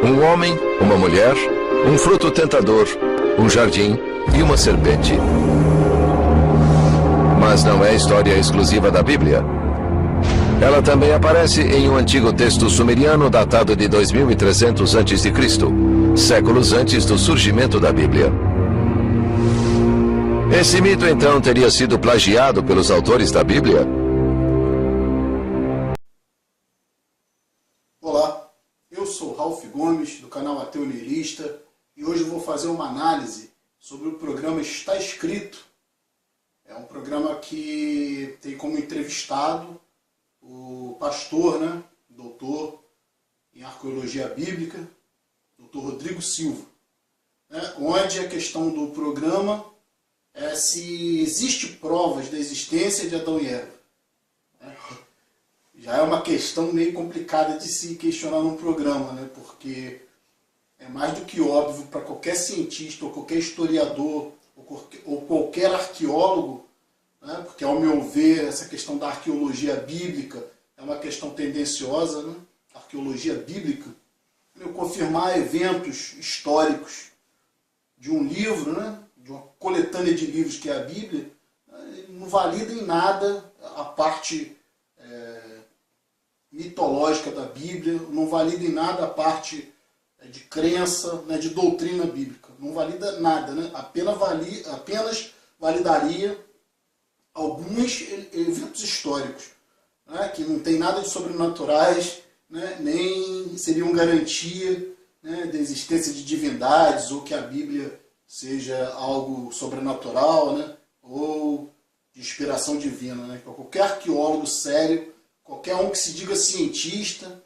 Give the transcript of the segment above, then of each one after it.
Um homem, uma mulher, um fruto tentador, um jardim e uma serpente. Mas não é história exclusiva da Bíblia. Ela também aparece em um antigo texto sumeriano datado de 2300 a.C., séculos antes do surgimento da Bíblia. Esse mito, então, teria sido plagiado pelos autores da Bíblia? Olá, eu sou Ralph Gomes, do canal Ateu Niilista, e hoje eu vou fazer uma análise sobre o programa Está Escrito. É um programa que tem como entrevistado o pastor, doutor em arqueologia bíblica, doutor Rodrigo Silva, onde a questão do programa é se existe provas da existência de Adão e Eva. Já é uma questão meio complicada de se questionar num programa, porque é mais do que óbvio para qualquer cientista, ou qualquer historiador, ou qualquer arqueólogo, porque, ao meu ver, essa questão da arqueologia bíblica é uma questão tendenciosa, arqueologia bíblica, confirmar eventos históricos de um livro, de uma coletânea de livros que é a Bíblia, não valida em nada a parte mitológica da Bíblia, não valida em nada a parte de crença, de doutrina bíblica, não valida nada, apenas validaria alguns eventos históricos, que não tem nada de sobrenaturais, nem seriam garantia da existência de divindades, ou que a Bíblia seja algo sobrenatural, ou de inspiração divina. Para qualquer arqueólogo sério, qualquer um que se diga cientista,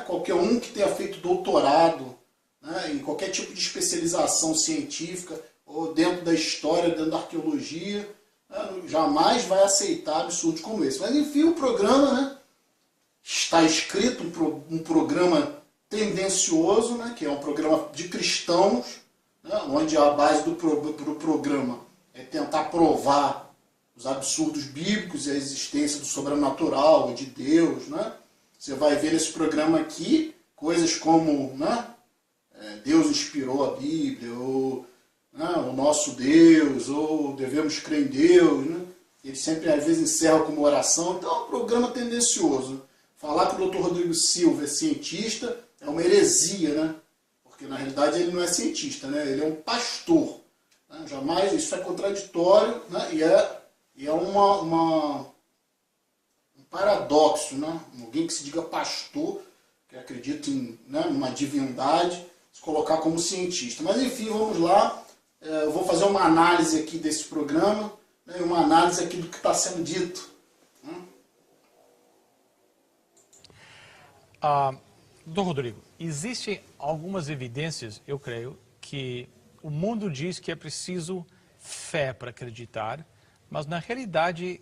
qualquer um que tenha feito doutorado em qualquer tipo de especialização científica, ou dentro da história, dentro da arqueologia, jamais vai aceitar absurdos como esse. Mas enfim, o programa está escrito, um programa tendencioso, que é um programa de cristãos, onde a base do programa é tentar provar os absurdos bíblicos e a existência do sobrenatural, de Deus. Você vai ver nesse programa aqui coisas como Deus inspirou a Bíblia, ou o nosso Deus, ou devemos crer em Deus. Ele sempre, às vezes, encerra com uma oração. Então é um programa tendencioso. Falar que o Dr. Rodrigo Silva é cientista é uma heresia, porque na realidade ele não é cientista, ele é um pastor. Jamais, isso é contraditório, e é um paradoxo, alguém que se diga pastor, que acredita em uma divindade, se colocar como cientista. Mas enfim, vamos lá. Eu vou fazer uma análise aqui desse programa, uma análise aqui do que está sendo dito. Dr. Rodrigo, existem algumas evidências, eu creio, que o mundo diz que é preciso fé para acreditar, mas na realidade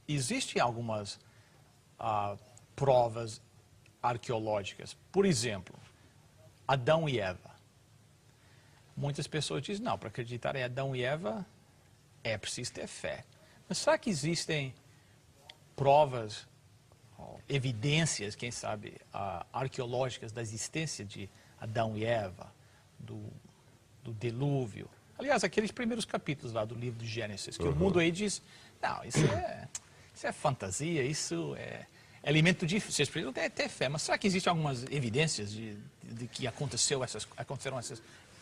existem algumas provas arqueológicas. Por exemplo, Adão e Eva. Muitas pessoas dizem, não, para acreditar em Adão e Eva é preciso ter fé. Mas será que existem provas, evidências, quem sabe, arqueológicas da existência de Adão e Eva, do dilúvio? Aliás, aqueles primeiros capítulos lá do livro de Gênesis, que o mundo aí diz, não, isso é fantasia, isso é elemento de... Vocês precisam ter fé, mas será que existem algumas evidências de que aconteceram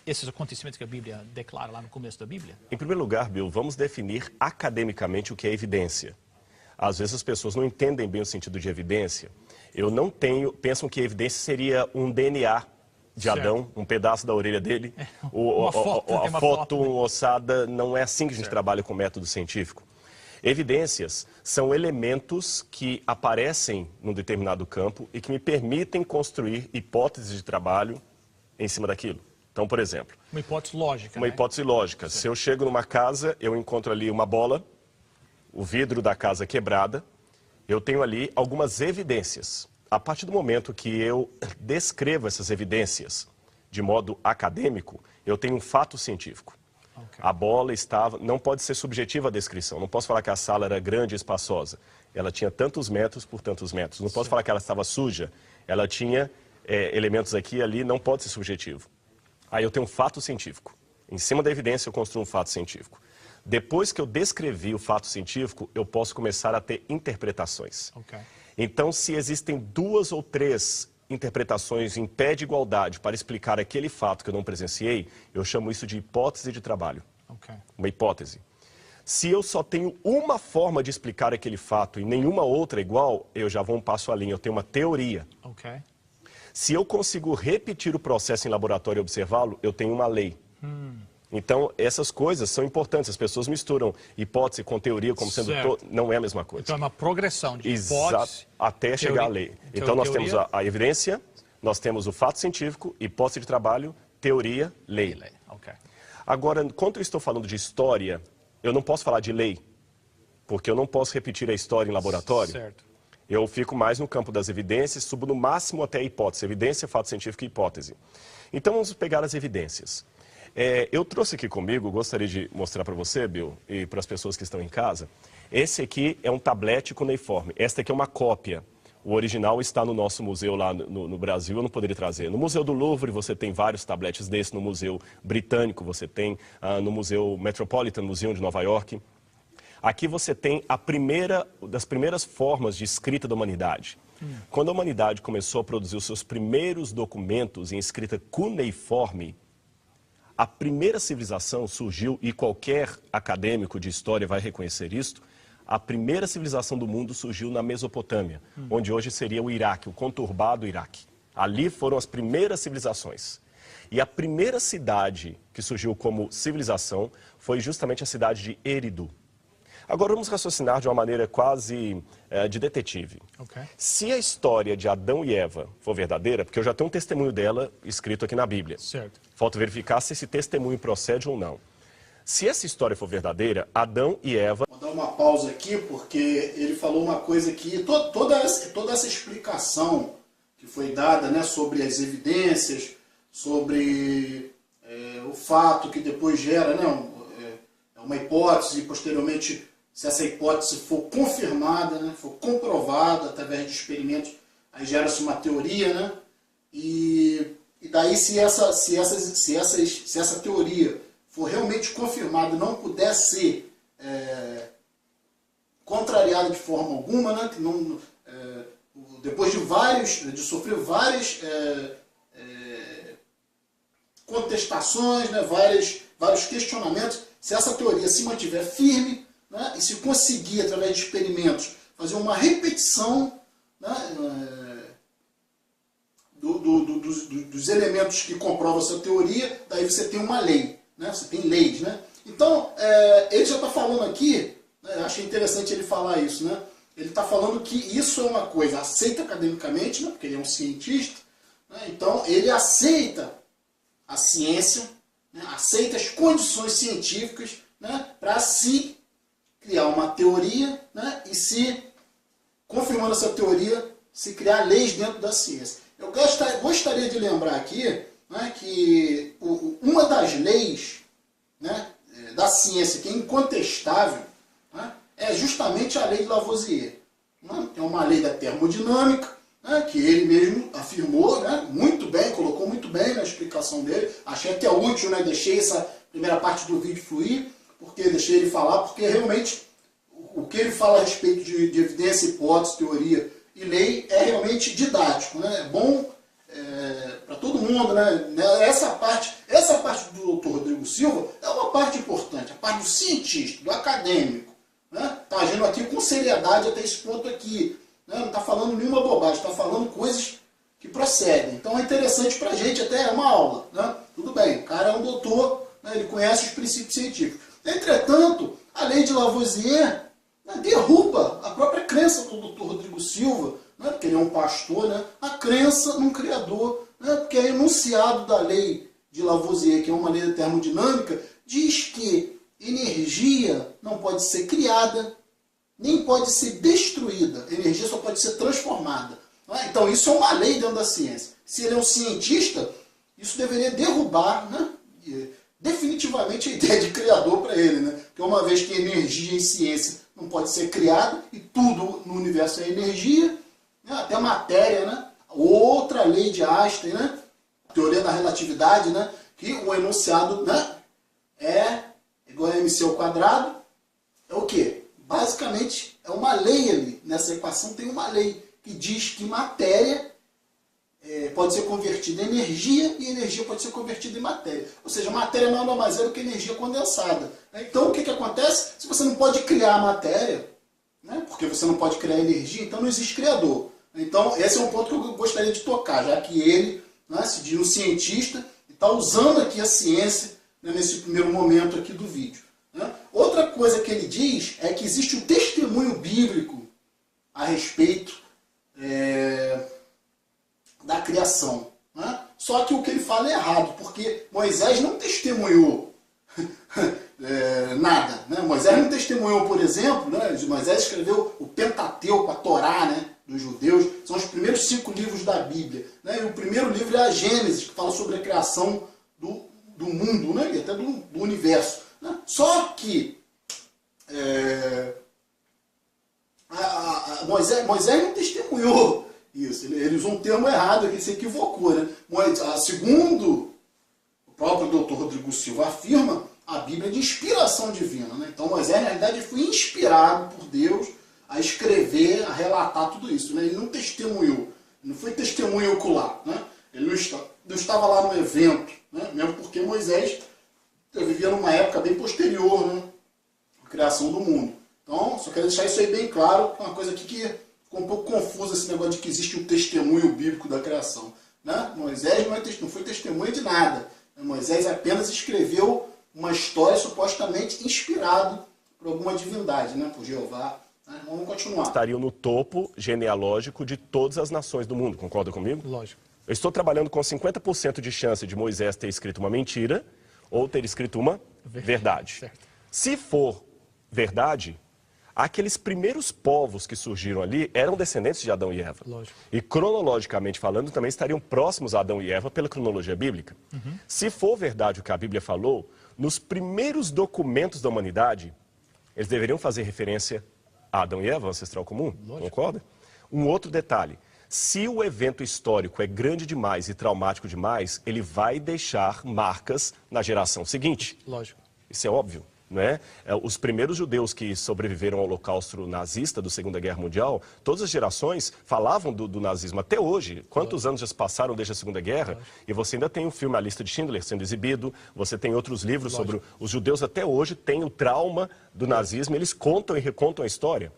esses acontecimentos que a Bíblia declara lá no começo da Bíblia? Em primeiro lugar, Bill, vamos definir academicamente o que é evidência. Às vezes as pessoas não entendem bem o sentido de evidência. Pensam que evidência seria um DNA de Adão, um pedaço da orelha dele, a foto ossada. Não é assim que a gente trabalha com o método científico. Evidências são elementos que aparecem num determinado campo e que me permitem construir hipóteses de trabalho em cima daquilo. Então, por exemplo... Uma hipótese lógica, Uma hipótese lógica. Se eu chego numa casa, eu encontro ali uma bola, o vidro da casa quebrada, eu tenho ali algumas evidências. A partir do momento que eu descrevo essas evidências de modo acadêmico, eu tenho um fato científico. Okay. A bola não pode ser subjetiva a descrição. Não posso falar que a sala era grande e espaçosa. Ela tinha tantos metros por tantos metros. Não posso falar que ela estava suja. Ela tinha elementos aqui e ali, não pode ser subjetivo. Aí eu tenho um fato científico. Em cima da evidência eu construo um fato científico. Depois que eu descrevi o fato científico, eu posso começar a ter interpretações. Okay. Então, se existem 2 ou 3 interpretações em pé de igualdade para explicar aquele fato que eu não presenciei, eu chamo isso de hipótese de trabalho. Okay. Uma hipótese. Se eu só tenho uma forma de explicar aquele fato e nenhuma outra igual, eu já vou um passo além, eu tenho uma teoria. Okay. Se eu consigo repetir o processo em laboratório e observá-lo, eu tenho uma lei. Então, essas coisas são importantes. As pessoas misturam hipótese com teoria como sendo... Não é a mesma coisa. Então, é uma progressão de Exato, hipótese... até chegar à lei. Então, nós temos a evidência, nós temos o fato científico, hipótese de trabalho, teoria, lei. Okay. Agora, quando eu estou falando de história, eu não posso falar de lei, porque eu não posso repetir a história em laboratório. Certo. Eu fico mais no campo das evidências, subo no máximo até a hipótese. Evidência, fato científico e hipótese. Então, vamos pegar as evidências. Eu trouxe aqui comigo, gostaria de mostrar para você, Bill, e para as pessoas que estão em casa. Esse aqui é um tablete cuneiforme. Esta aqui é uma cópia. O original está no nosso museu lá no Brasil, eu não poderia trazer. No Museu do Louvre você tem vários tabletes desses, no Museu Britânico você tem, no Museu Metropolitan Museum de Nova York. Aqui você tem das primeiras formas de escrita da humanidade. Quando a humanidade começou a produzir os seus primeiros documentos em escrita cuneiforme, a primeira civilização surgiu, e qualquer acadêmico de história vai reconhecer isto, a primeira civilização do mundo surgiu na Mesopotâmia, onde hoje seria o Iraque, o conturbado Iraque. Ali foram as primeiras civilizações. E a primeira cidade que surgiu como civilização foi justamente a cidade de Eridu. Agora vamos raciocinar de uma maneira quase de detetive. Okay. Se a história de Adão e Eva for verdadeira, porque eu já tenho um testemunho dela escrito aqui na Bíblia. Certo. Falta verificar se esse testemunho procede ou não. Se essa história for verdadeira, Adão e Eva... Vou dar uma pausa aqui, porque ele falou uma coisa aqui, toda essa explicação que foi dada, né, sobre as evidências, sobre o fato que depois gera, né, uma hipótese, e posteriormente, se essa hipótese for confirmada, né, for comprovada através de experimentos, aí gera-se uma teoria, né, e daí se essa teoria for realmente confirmada e não puder ser contrariada de forma alguma, né, que não, depois de sofrer várias contestações, né, vários questionamentos, se essa teoria se mantiver firme, né, e se conseguir, através de experimentos, fazer uma repetição, né, dos elementos que comprovam essa teoria, daí você tem uma lei, né, você tem leis. Né? Então, ele já está falando aqui, né, eu achei interessante ele falar isso, né, ele está falando que isso é uma coisa aceita academicamente, né, porque ele é um cientista, né, então ele aceita a ciência, né, aceita as condições científicas, né, para se criar uma teoria, né, e se, confirmando essa teoria, se criar leis dentro da ciência. Eu gostaria de lembrar aqui, né, que uma das leis, né, da ciência que é incontestável, né, é justamente a lei de Lavoisier. Né? É uma lei da termodinâmica, né, que ele mesmo afirmou, né, muito bem, colocou muito bem na explicação dele. Achei até útil, né, deixei essa primeira parte do vídeo fluir, porque deixei ele falar, porque realmente o que ele fala a respeito de evidência, hipótese, teoria e lei é realmente didático, né? É bom para todo mundo, né? Essa parte do Dr. Rodrigo Silva é uma parte importante, a parte do cientista, do acadêmico, né? Está agindo aqui com seriedade até esse ponto aqui, né? Não está falando nenhuma bobagem, está falando coisas que procedem. Então é interessante para a gente, até é uma aula, né? Tudo bem, o cara é um doutor, né? Ele conhece os princípios científicos. Entretanto, a lei de Lavoisier, né, derruba a própria crença do Dr. Rodrigo Silva, né, porque ele é um pastor, né, a crença num criador, né, porque é enunciado da lei de Lavoisier, que é uma lei da termodinâmica, diz que energia não pode ser criada, nem pode ser destruída. A energia só pode ser transformada. Né? Então isso é uma lei dentro da ciência. Se ele é um cientista, isso deveria derrubar, né, definitivamente a ideia de criador para ele, né? Porque uma vez que energia e ciência não pode ser criada, e tudo no universo é energia, né? Até matéria, né? outra lei de Einstein, né? Teoria da relatividade, né? Que o enunciado, né, é igual a mc ao quadrado. É o quê? Basicamente é uma lei ali. Nessa equação tem uma lei que diz que matéria pode ser convertida em energia e energia pode ser convertida em matéria. Ou seja, matéria nada mais é do que energia condensada. Então o que acontece? Se você não pode criar matéria, né, porque você não pode criar energia, então não existe criador. Então esse é um ponto que eu gostaria de tocar, já que ele, né, se diz um cientista e está usando aqui a ciência, né, nesse primeiro momento aqui do vídeo. Né? Outra coisa que ele diz é que existe um testemunho bíblico a respeito da criação. Né? Só que o que ele fala é errado, porque Moisés não testemunhou nada. Né? Moisés não testemunhou, por exemplo, né? Moisés escreveu o Pentateuco, a Torá, né, dos judeus, são os primeiros 5 livros da Bíblia. Né? E o primeiro livro é a Gênesis, que fala sobre a criação do mundo, né? E até do universo. Né? Só que Moisés não testemunhou isso. Ele usou um termo errado, ele se equivocou. Né? Segundo o próprio Dr. Rodrigo Silva afirma, a Bíblia é de inspiração divina. Né? Então Moisés, na realidade, foi inspirado por Deus a escrever, a relatar tudo isso. Né? Ele não testemunhou, não foi testemunho ocular. Né? Ele não estava lá no evento, né? Mesmo porque Moisés vivia numa época bem posterior, né, à criação do mundo. Então, só quero deixar isso aí bem claro, uma coisa aqui que ficou um pouco confusa, esse negócio de que existe um testemunho bíblico da criação. Né? Moisés não foi testemunha de nada. Moisés apenas escreveu uma história supostamente inspirado por alguma divindade, né, por Jeová. Né? Vamos continuar. Estariam no topo genealógico de todas as nações do mundo, concorda comigo? Lógico. Eu estou trabalhando com 50% de chance de Moisés ter escrito uma mentira ou ter escrito uma verdade. Certo. Se for verdade, aqueles primeiros povos que surgiram ali eram descendentes de Adão e Eva. Lógico. E cronologicamente falando, também estariam próximos a Adão e Eva pela cronologia bíblica. Se for verdade o que a Bíblia falou, nos primeiros documentos da humanidade, eles deveriam fazer referência a Adão e Eva, ancestral comum. Lógico. Concorda? Um outro detalhe. Se o evento histórico é grande demais e traumático demais, ele vai deixar marcas na geração seguinte. Lógico. Isso é óbvio, não é? Os primeiros judeus que sobreviveram ao holocausto nazista da Segunda Guerra Mundial, todas as gerações falavam do nazismo até hoje. Quantos anos já se passaram desde a Segunda Guerra? E você ainda tem o filme A Lista de Schindler sendo exibido, você tem outros livros sobre os judeus até hoje, têm o trauma do nazismo, eles contam e recontam a história.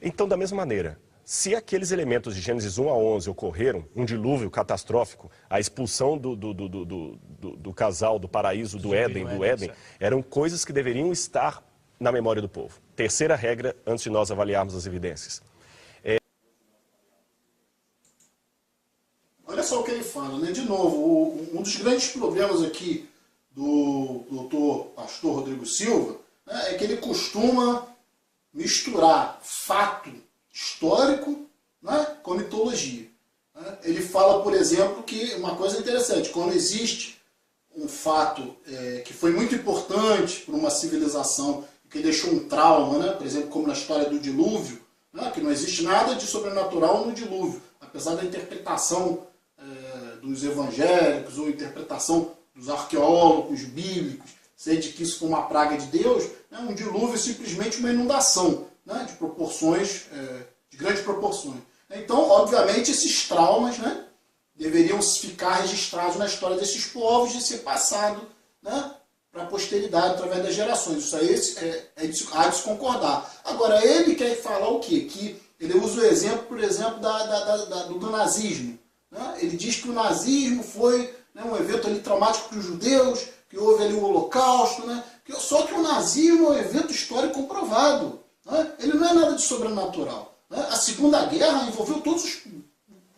Então, da mesma maneira, se aqueles elementos de Gênesis 1 a 11 ocorreram, um dilúvio catastrófico, a expulsão do casal, do paraíso, do Éden, eram coisas que deveriam estar na memória do povo. Terceira regra, antes de nós avaliarmos as evidências. Olha só o que ele fala, né? De novo, um dos grandes problemas aqui do doutor pastor Rodrigo Silva, né, é que ele costuma misturar fato histórico, né, com mitologia. Né? Ele fala, por exemplo, que uma coisa interessante, quando existe um fato que foi muito importante para uma civilização, que deixou um trauma, né, por exemplo, como na história do dilúvio, né, que não existe nada de sobrenatural no dilúvio, apesar da interpretação dos evangélicos ou interpretação dos arqueólogos bíblicos, ser de que isso foi uma praga de Deus, né, um dilúvio é simplesmente uma inundação, né, de proporções, de grandes proporções. Então, obviamente, esses traumas, né, deveriam ficar registrados na história desses povos e ser passado, né, para a posteridade através das gerações. Isso aí há de se concordar. Agora, ele quer falar o quê? Que ele usa o exemplo, por exemplo, do nazismo. Né? Ele diz que o nazismo foi, né, um evento ali traumático para os judeus, que houve ali o Holocausto, né? Só que o nazismo é um evento histórico comprovado. Né? Ele não é nada de sobrenatural. Né? A Segunda Guerra envolveu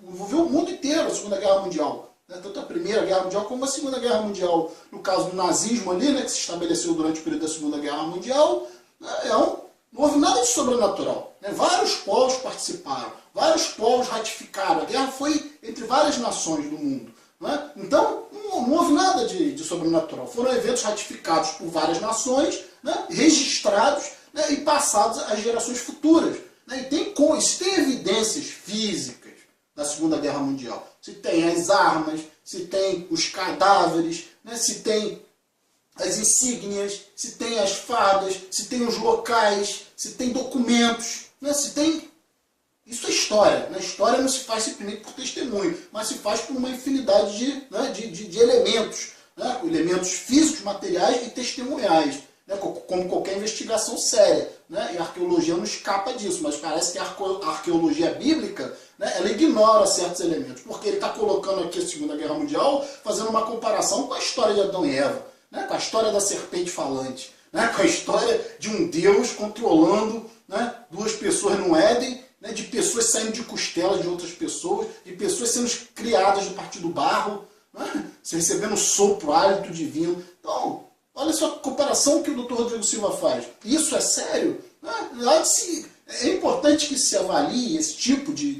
envolveu o mundo inteiro, a Segunda Guerra Mundial. Né? Tanto a Primeira Guerra Mundial como a Segunda Guerra Mundial. No caso do nazismo ali, né, que se estabeleceu durante o período da Segunda Guerra Mundial, né, não houve nada de sobrenatural. Né? Vários povos participaram, vários povos ratificaram. A guerra foi entre várias nações do mundo. Né? Então, não houve nada de sobrenatural. Foram eventos ratificados por várias nações, né, registrados, né, e passados às gerações futuras. Né? E se tem evidências físicas, da Segunda Guerra Mundial. Se tem as armas, se tem os cadáveres, né? Se tem as insígnias, se tem as fardas, se tem os locais, se tem documentos, né? Se tem... Isso é história. Né? História não se faz simplesmente por testemunho, mas se faz por uma infinidade de elementos, né? Elementos físicos, materiais e testemunhais, né? Como qualquer investigação séria. Né? E a arqueologia não escapa disso, mas parece que a arqueologia bíblica, né, ela ignora certos elementos, porque ele está colocando aqui a Segunda Guerra Mundial, fazendo uma comparação com a história de Adão e Eva, né? Com a história da serpente falante, né? Com a história de um Deus controlando, né, duas pessoas no Éden, né, de pessoas saindo de costelas de outras pessoas, de pessoas sendo criadas a partir do barro, né, recebendo sopro, hálito divino. Então, olha só a comparação que o Dr. Rodrigo Silva faz. Isso é sério? Né? É importante que se avalie esse tipo de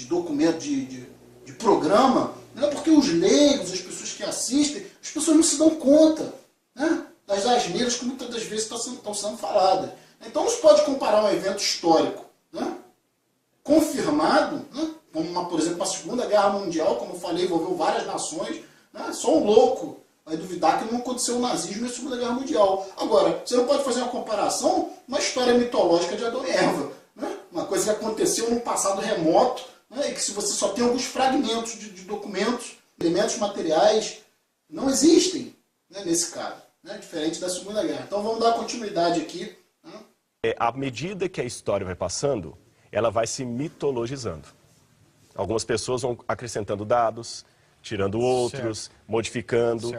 documento, de programa, né, porque os leigos, as pessoas que assistem, as pessoas não se dão conta, né, das asneiras que muitas das vezes estão sendo faladas. Então não se pode comparar um evento histórico, né, confirmado, né, como por exemplo a Segunda Guerra Mundial, como eu falei, envolveu várias nações, né, só um louco vai duvidar que não aconteceu o nazismo e a Segunda Guerra Mundial. Agora, você não pode fazer uma comparação com uma história mitológica de Adão e Eva, né, uma coisa que aconteceu num passado remoto, né, e que se você só tem alguns fragmentos de documentos, elementos materiais, não existem, né, nesse caso, né, diferente da Segunda Guerra. Então vamos dar continuidade aqui. À medida que a história vai passando, ela vai se mitologizando. Algumas pessoas vão acrescentando dados, tirando outros, modificando.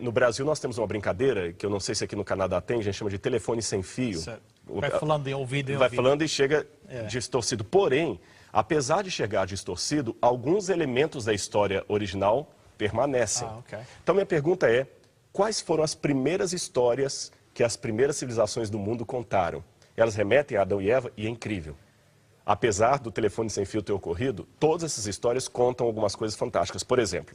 No Brasil nós temos uma brincadeira, que eu não sei se aqui no Canadá tem, a gente chama de telefone sem fio. Vai falando em ouvido. Vai falando e chega distorcido. Porém, apesar de chegar distorcido, alguns elementos da história original permanecem. Então minha pergunta é, quais foram as primeiras histórias que as primeiras civilizações do mundo contaram? Elas remetem a Adão e Eva e é incrível. Apesar do telefone sem fio ter ocorrido, todas essas histórias contam algumas coisas fantásticas. Por exemplo,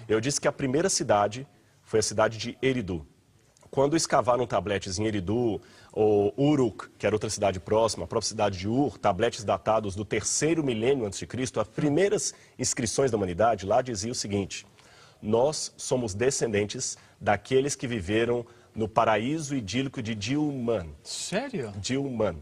eu disse que a primeira cidade foi a cidade de Eridu. Quando escavaram tabletes em Eridu, ou Uruk, que era outra cidade próxima, a própria cidade de Ur, tabletes datados do 3º milênio a.C., as primeiras inscrições da humanidade lá diziam o seguinte: nós somos descendentes daqueles que viveram no paraíso idílico de Dilmun. Sério? Dilmun.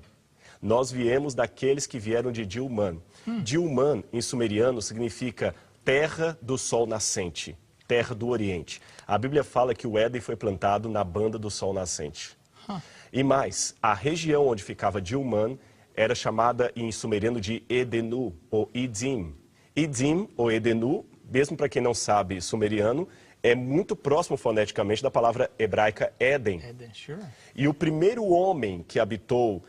Nós viemos daqueles que vieram de Dilmun. Dilmun, em sumeriano, significa terra do sol nascente, terra do Oriente. A Bíblia fala que o Éden foi plantado na banda do sol nascente. E mais, a região onde ficava Dilmun era chamada em sumeriano de Edenu, ou Idim. Idim, ou Edenu, mesmo para quem não sabe sumeriano, é muito próximo foneticamente da palavra hebraica Éden. E o primeiro homem que habitou,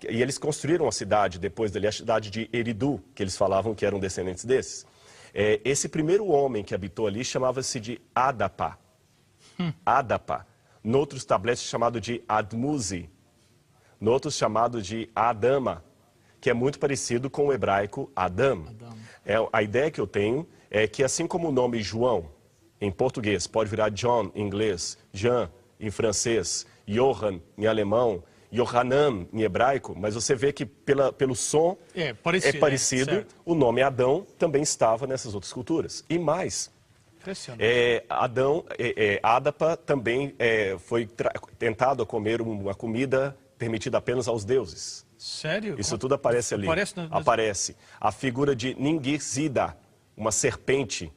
e eles construíram a cidade depois dali, a cidade de Eridu, que eles falavam que eram descendentes desses. Esse primeiro homem que habitou ali chamava-se de Adapa. Adapa. Noutros tabletes chamado de Admuzi. Noutros chamado de Adama, que é muito parecido com o hebraico Adam. A ideia que eu tenho é que assim como o nome João, em português, pode virar John em inglês, Jean em francês, Johann em alemão, Yohanan em hebraico, mas você vê que pelo som é parecido. O nome Adão também estava nessas outras culturas. E mais, Adapa também foi tentado a comer uma comida permitida apenas aos deuses. Sério? Isso tudo aparece ali. Aparece. A figura de Ningirzida, uma serpente.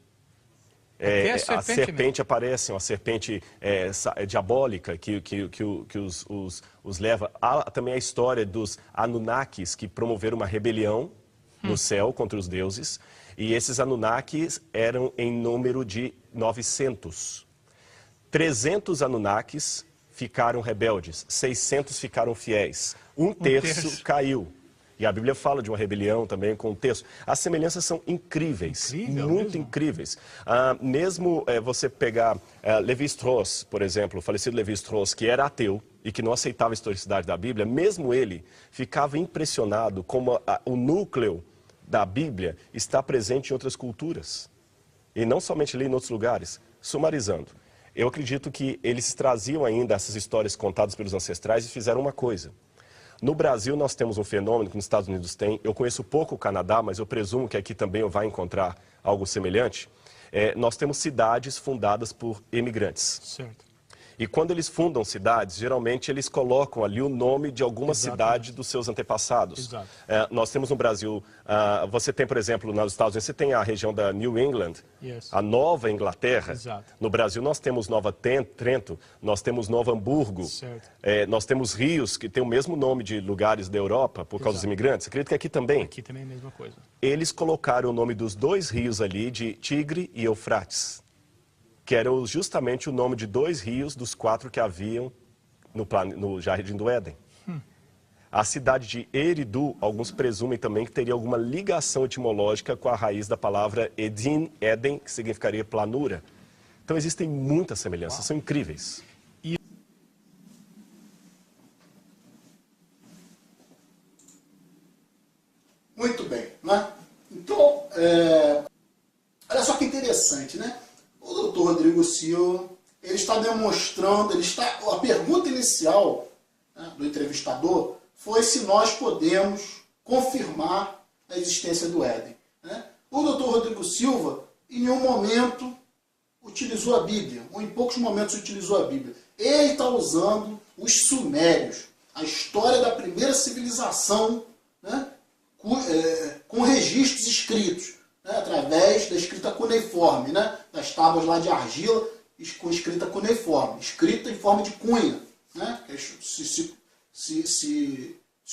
A serpente aparece, uma serpente diabólica que os leva. Há também a história dos Anunnakis que promoveram uma rebelião no céu contra os deuses. E esses Anunnakis eram em número de 900. 300 Anunnakis ficaram rebeldes, 600 ficaram fiéis. Um terço caiu. E a Bíblia fala de uma rebelião também com o texto. As semelhanças são incríveis, muito incríveis. Mesmo você pegar Lévi-Strauss, por exemplo, o falecido Lévi-Strauss, que era ateu e que não aceitava a historicidade da Bíblia, mesmo ele ficava impressionado como o núcleo da Bíblia está presente em outras culturas. E não somente ali em outros lugares. Sumarizando, eu acredito que eles traziam ainda essas histórias contadas pelos ancestrais e fizeram uma coisa. No Brasil, nós temos um fenômeno que nos Estados Unidos tem. Eu conheço pouco o Canadá, mas eu presumo que aqui também eu vai encontrar algo semelhante. Nós temos cidades fundadas por imigrantes. Certo. E quando eles fundam cidades, geralmente eles colocam ali o nome de alguma cidade dos seus antepassados. Exato. Nós temos no Brasil, você tem, por exemplo, nos Estados Unidos, você tem a região da New England, Yes. a Nova Inglaterra. Exato. No Brasil nós temos Nova Trento, nós temos Novo Hamburgo. Certo. Nós temos rios que têm o mesmo nome de lugares da Europa por causa dos imigrantes. Acredito que aqui também. Aqui também é a mesma coisa. Eles colocaram o nome dos dois rios ali de Tigre e Eufrates, que era justamente o nome de dois rios dos 4 que haviam no Jardim do Éden. A cidade de Eridu, alguns presumem também que teria alguma ligação etimológica com a raiz da palavra Edin, Éden, que significaria planura. Então existem muitas semelhanças, são incríveis. Muito bem, né? Então, olha só que interessante, né? O doutor Rodrigo Silva, ele está demonstrando, a pergunta inicial, né, do entrevistador foi se nós podemos confirmar a existência do Éden, né? O doutor Rodrigo Silva, em nenhum momento, utilizou a Bíblia, ou em poucos momentos utilizou a Bíblia. Ele está usando os sumérios, a história da primeira civilização, né, com registros escritos, né, através da escrita cuneiforme, né, das tábuas lá de argila com escrita cuneiforme, escrita em forma de cunha, né, se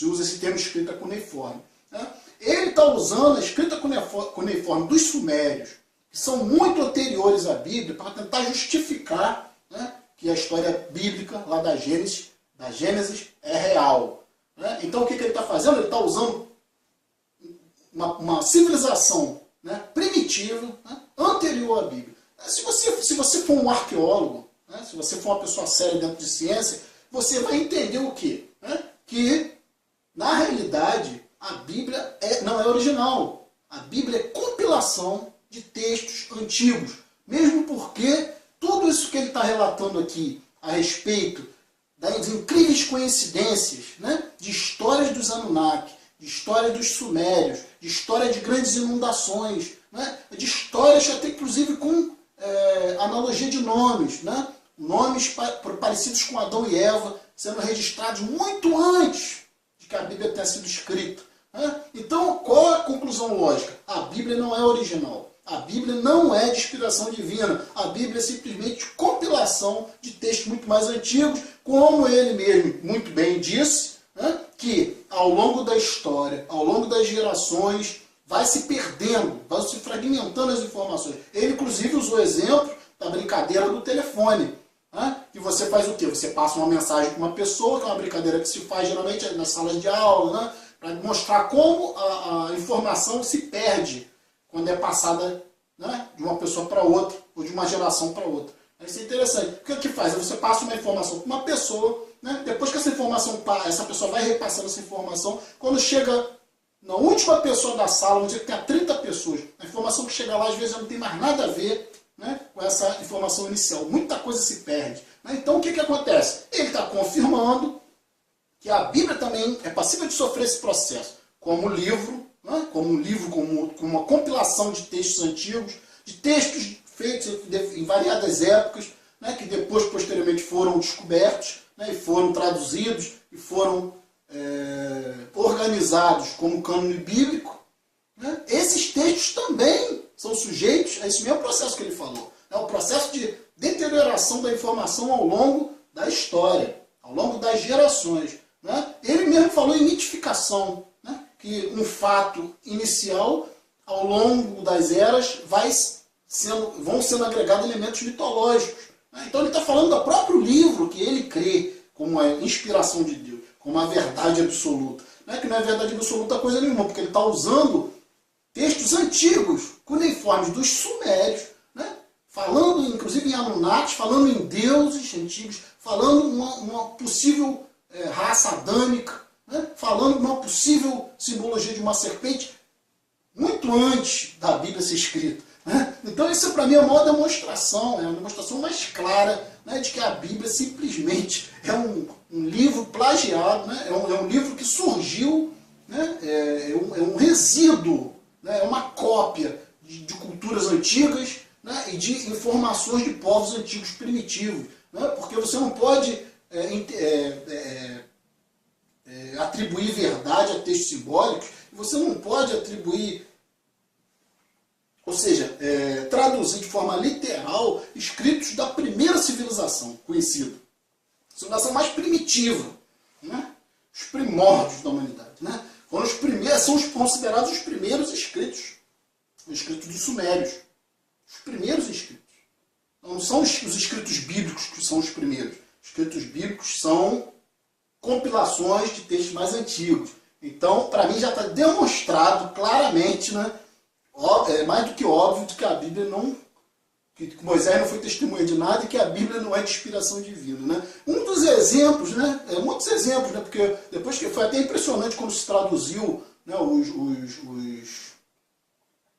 usa esse termo escrita cuneiforme, né. Ele está usando a escrita cuneiforme dos sumérios, que são muito anteriores à Bíblia, para tentar justificar, né, que a história bíblica lá da Gênesis é real, né. Então o que ele está fazendo? Ele está usando uma civilização, né, primitiva, né, anterior à Bíblia. Se você for um arqueólogo, né, se você for uma pessoa séria dentro de ciência, você vai entender o quê? Né? Que, na realidade, a Bíblia não é original. A Bíblia é compilação de textos antigos. Mesmo porque tudo isso que ele está relatando aqui a respeito das incríveis coincidências, né, de histórias dos Anunnaki, de história dos sumérios, de história de grandes inundações, né? De histórias até inclusive com analogia de nomes, né? Nomes parecidos com Adão e Eva, sendo registrados muito antes de que a Bíblia tenha sido escrita, né? Então, qual é a conclusão lógica? A Bíblia não é original. A Bíblia não é de inspiração divina. A Bíblia é simplesmente compilação de textos muito mais antigos, como ele mesmo muito bem disse, né, que ao longo da história, ao longo das gerações, vai se perdendo, vai se fragmentando as informações. Ele, inclusive, usou o exemplo da brincadeira do telefone, né, que você faz o quê? Você passa uma mensagem para uma pessoa, que é uma brincadeira que se faz geralmente nas salas de aula, né, para mostrar como a informação se perde quando é passada, né, de uma pessoa para outra, ou de uma geração para outra. Isso é interessante. O que faz? Você passa uma informação para uma pessoa, né? Depois que essa pessoa vai repassando essa informação, quando chega na última pessoa da sala, onde tem 30 pessoas, a informação que chega lá às vezes não tem mais nada a ver, né, com essa informação inicial. Muita coisa se perde, né? Então o que acontece? Ele está confirmando que a Bíblia também é passível de sofrer esse processo, como livro, né? como uma compilação de textos antigos, de textos feitos em variadas épocas, né, que depois, posteriormente, foram descobertos, né, e foram traduzidos, e foram organizados como cânone bíblico, né? Esses textos também são sujeitos a esse mesmo processo que ele falou. É o processo de deterioração da informação ao longo da história, ao longo das gerações, né? Ele mesmo falou em mitificação, né, que um fato inicial, ao longo das eras, vão sendo agregados elementos mitológicos, né? Então ele está falando do próprio livro que ele crê como a inspiração de Deus, como a verdade absoluta. Não é que não é verdade absoluta coisa nenhuma, porque ele está usando textos antigos, cuneiformes dos sumérios, né? Falando inclusive em Anunnaki, falando em deuses antigos, falando uma possível raça adâmica, né? Falando de uma possível simbologia de uma serpente, muito antes da Bíblia ser escrita, né? Então isso para mim é a maior demonstração, é a demonstração mais clara, né, né, de que a Bíblia simplesmente é um livro plagiado, né, é um livro que surgiu, né, é um resíduo, né, é uma cópia de culturas antigas, né, e de informações de povos antigos primitivos. Né, porque você não pode atribuir verdade a textos simbólicos, você não pode atribuir, ou seja, traduzir de forma literal escritos da primeira civilização conhecida. A civilização mais primitiva, né? Os primórdios da humanidade. Né? Foram os primeiros, são considerados os primeiros escritos, os escritos dos sumérios. Os primeiros escritos. Não são os escritos bíblicos que são os primeiros. Os escritos bíblicos são compilações de textos mais antigos. Então, para mim, já está demonstrado claramente, né, mais do que óbvio, de que a Bíblia não... que Moisés não foi testemunha de nada e que a Bíblia não é de inspiração divina. Né? Um dos exemplos, né, muitos exemplos, né, porque depois que foi até impressionante quando se traduziu, né,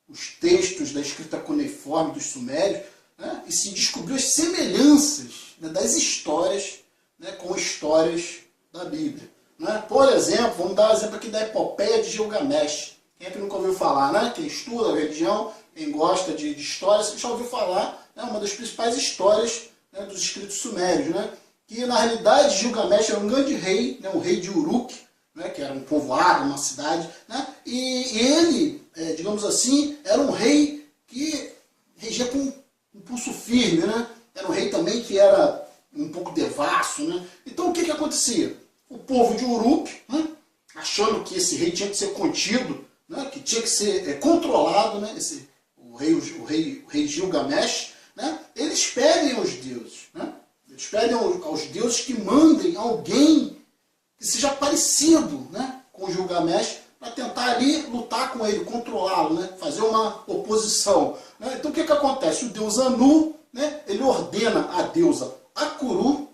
os textos da escrita cuneiforme dos sumérios, né, e se descobriu as semelhanças, né, das histórias, né, com histórias da Bíblia. Né? Por exemplo, vamos dar um exemplo aqui da epopeia de Gilgamesh. Quem é que nunca ouviu falar? Né? Quem estuda a religião, quem gosta de história, você já ouviu falar, né, uma das principais histórias, né, dos escritos sumérios. Né? Que na realidade Gilgamesh era um grande rei, né, um rei de Uruk, né, que era um povoado, uma cidade. Né? E ele, digamos assim, era um rei que regia com um pulso firme. Né? Era um rei também que era um pouco devasso. Né? Então o que acontecia? O povo de Uruk, né, achando que esse rei tinha que ser contido, né, que tinha que ser controlado, né, o rei Gilgamesh, né, eles pedem aos deuses. Né, eles pedem aos deuses que mandem alguém que seja parecido, né, com Gilgamesh, para tentar ali lutar com ele, controlá-lo, né, fazer uma oposição. Né. Então o que acontece? O deus Anu, né, ele ordena a deusa Akuru,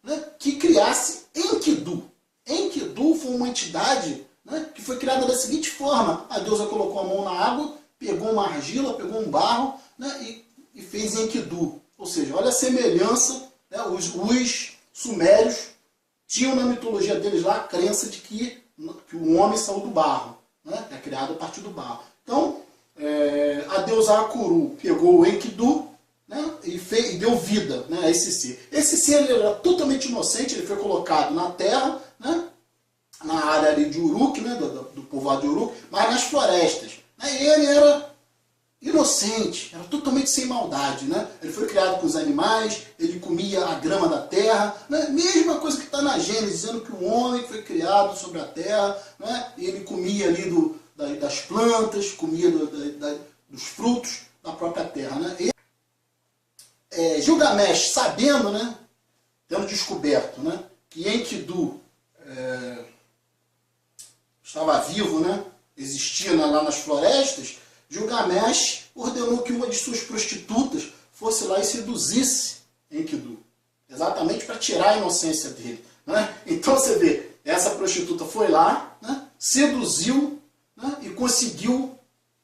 né, que criasse Enkidu. Enkidu foi uma entidade, né, que foi criada da seguinte forma: a deusa colocou a mão na água, pegou uma argila, pegou um barro, né, e fez Enkidu. Ou seja, olha a semelhança, né, os sumérios tinham na mitologia deles lá a crença de que o homem saiu do barro, né, é criado a partir do barro. Então, a deusa Akuru pegou o Enkidu, né, e deu vida, né, a esse ser. Esse ser ele era totalmente inocente, ele foi colocado na terra, né, na área ali de Uruk, né, do povoado de Uruk, mas nas florestas. Né, e ele era inocente, era totalmente sem maldade. Né? Ele foi criado com os animais, ele comia a grama da terra, né, mesma coisa que está na Gênesis, dizendo que o homem foi criado sobre a terra, né, e ele comia ali das plantas, comia dos frutos da própria terra. Né? Gilgamesh, sabendo, né, tendo descoberto, né, que Enkidu estava vivo, né, existia lá nas florestas, Gilgamesh ordenou que uma de suas prostitutas fosse lá e seduzisse Enkidu, exatamente para tirar a inocência dele. Né? Então você vê, essa prostituta foi lá, né, seduziu, né, e conseguiu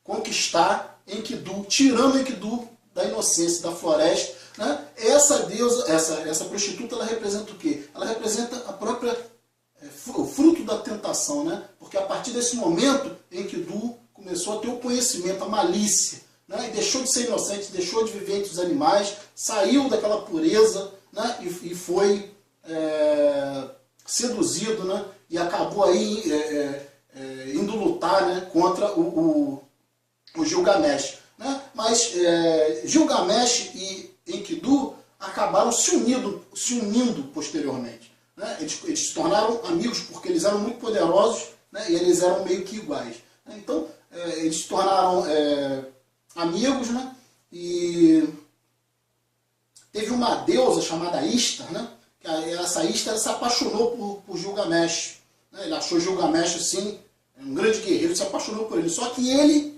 conquistar Enkidu, tirando Enkidu da inocência, da floresta. Né? Essa deusa, essa prostituta, ela representa o quê? Ela representa a própria, o fruto da tentação, né? Porque a partir desse momento, Enkidu começou a ter o conhecimento, a malícia, né? E deixou de ser inocente, deixou de viver entre os animais, saiu daquela pureza, né? E foi seduzido, né? E acabou aí indo lutar, né, contra o Gilgamesh. Né? Mas Gilgamesh e Enkidu acabaram se unindo posteriormente. Né? Eles se tornaram amigos porque eles eram muito poderosos, né? E eles eram meio que iguais. Né? Então, eles se tornaram amigos, né? E teve uma deusa chamada Ishtar, né? Que essa Ishtar se apaixonou por Gilgamesh. Né? Ele achou Gilgamesh assim, um grande guerreiro, se apaixonou por ele. Só que ele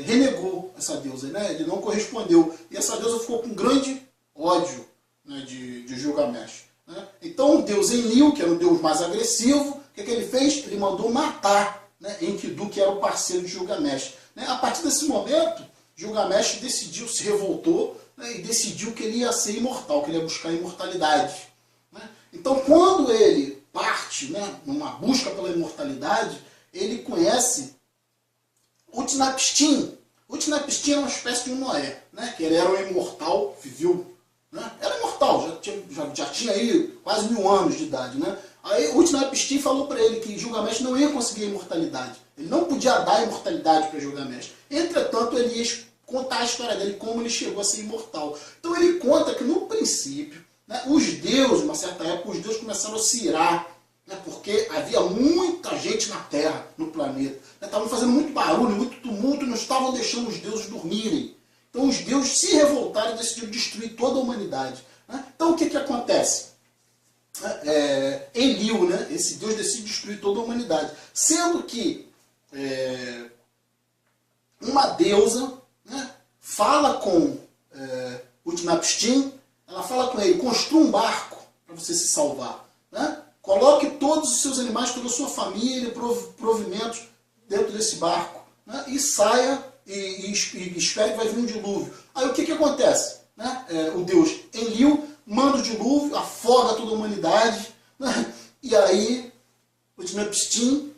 renegou essa deusa, né? Ele não correspondeu. E essa deusa ficou com grande ódio, né, de Gilgamesh. Né? Então o deus Enlil, que era o deus mais agressivo, o que ele fez? Ele mandou matar, né, Enkidu, que era o parceiro de Gilgamesh. Né? A partir desse momento, Gilgamesh decidiu, se revoltou, né, e decidiu que ele ia ser imortal, que ele ia buscar a imortalidade. Né? Então, quando ele parte, né, numa busca pela imortalidade, ele conhece Utnapishtim. Utnapishtim é uma espécie de um Noé, né, que ele era um imortal, viveu, né, era imortal, já tinha aí quase 1000 anos de idade. Né? Aí Utnapishtim falou para ele que Gilgamesh não ia conseguir a imortalidade. Ele não podia dar a imortalidade para Gilgamesh. Entretanto, ele ia contar a história dele, como ele chegou a ser imortal. Então ele conta que no princípio, né, os deuses, uma certa época, os deuses começaram a se irar, né, porque havia muita gente na Terra, no planeta. Estavam fazendo muito barulho, muito tumulto, e não estavam deixando os deuses dormirem. Então os deuses se revoltaram e decidiram destruir toda a humanidade. Né? Então o que acontece? Enlil, né, esse deus decide destruir toda a humanidade. Sendo que uma deusa, né, fala com Utnapishtim, ela fala com ele, construa um barco para você se salvar. Né? Coloque todos os seus animais, toda a sua família, provimentos dentro desse barco. Né? E saia e espere que vai vir um dilúvio. Aí o que acontece? Né? O deus Enlil manda o dilúvio, afoga toda a humanidade. Né? E aí Utnapishtim,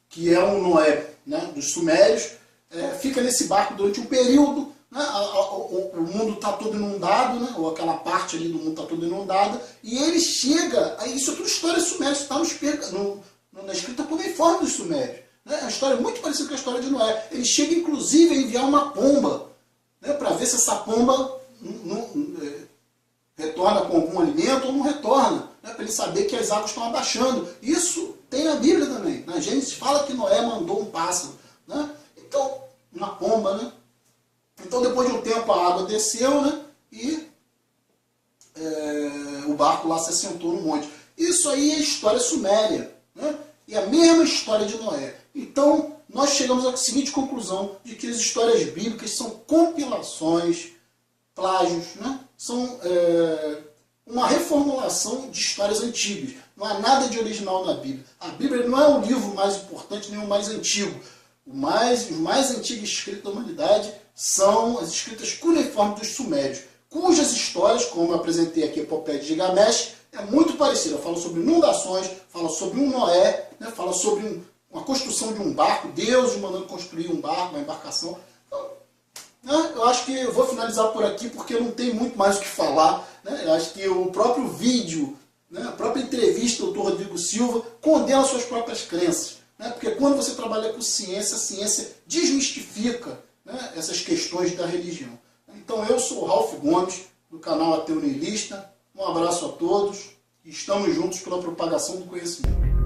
que é um Noé, né, dos sumérios, fica nesse barco durante um período. Né, o mundo está todo inundado, né, ou aquela parte ali do mundo está toda inundada, e ele chega, isso é tudo história suméria, isso está na escrita cuneiforme dos sumérios. Né, a história é muito parecida com a história de Noé. Ele chega inclusive a enviar uma pomba, né, para ver se essa pomba retorna com algum alimento ou não retorna, né, para ele saber que as águas estão abaixando. Isso tem na Bíblia também. Na Gênesis fala que Noé mandou um pássaro. Né? Então, uma pomba, né? Então, depois de um tempo, a água desceu, né? E o barco lá se assentou no monte. Isso aí é história suméria. Né? E a mesma história de Noé. Então, nós chegamos à seguinte conclusão, de que as histórias bíblicas são compilações, plágios, né? São uma reformulação de histórias antigas. Não há nada de original na Bíblia. A Bíblia não é o livro mais importante, nem o mais antigo. Os mais antigos escritos da humanidade são as escritas cuneiformes dos sumérios, cujas histórias, como eu apresentei aqui a epopeia de Gilgamesh, é muito parecida. Fala sobre inundações, fala sobre um Noé, né? Fala sobre uma construção de um barco, Deus mandando construir um barco, uma embarcação. Então, né, eu acho que eu vou finalizar por aqui, porque não tem muito mais o que falar. Né? Eu acho que o próprio vídeo, né, a própria entrevista do Dr. Rodrigo Silva condena suas próprias crenças. Né? Porque quando você trabalha com ciência, a ciência desmistifica, né, essas questões da religião. Então eu sou o Ralph Gomes, do canal Ateu Niilista. Um abraço a todos e estamos juntos pela propagação do conhecimento.